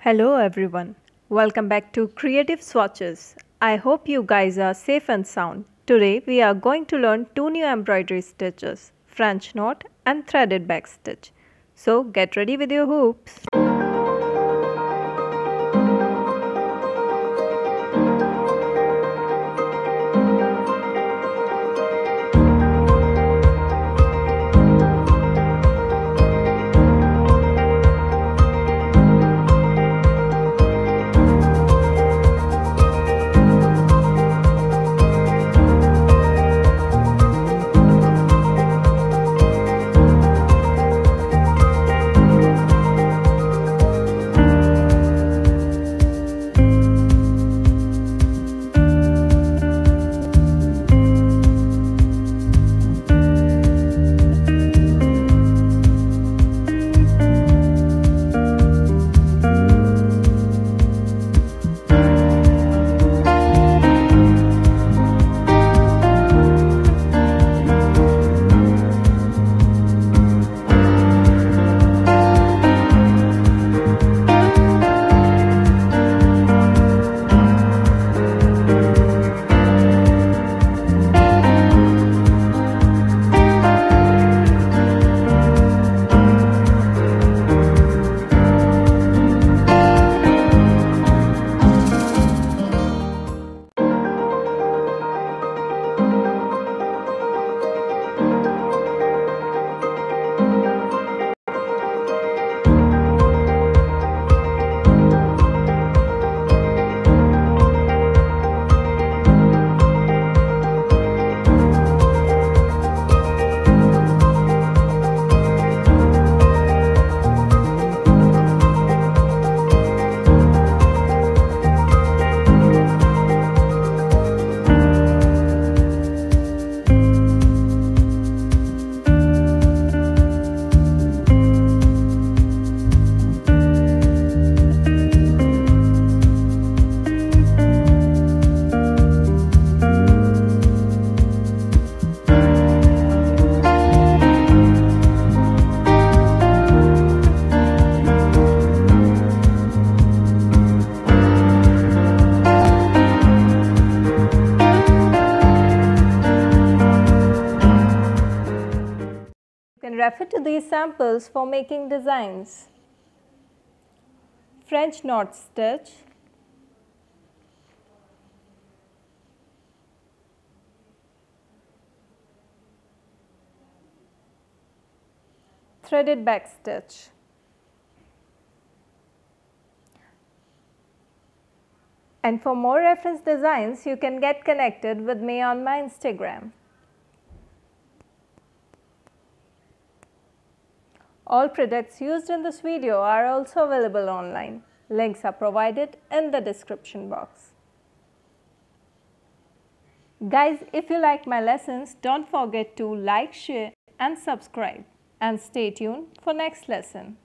Hello everyone, welcome back to Creative Swatches. I hope you guys are safe and sound. Today we are going to learn two new embroidery stitches, French knot and threaded back stitch. So get ready with your hoops. You can refer to these samples for making designs. French knot stitch, threaded back stitch, and for more reference designs you can get connected with me on my Instagram. All products used in this video are also available online. Links are provided in the description box. Guys, if you like my lessons, don't forget to like, share and subscribe. And stay tuned for next lesson.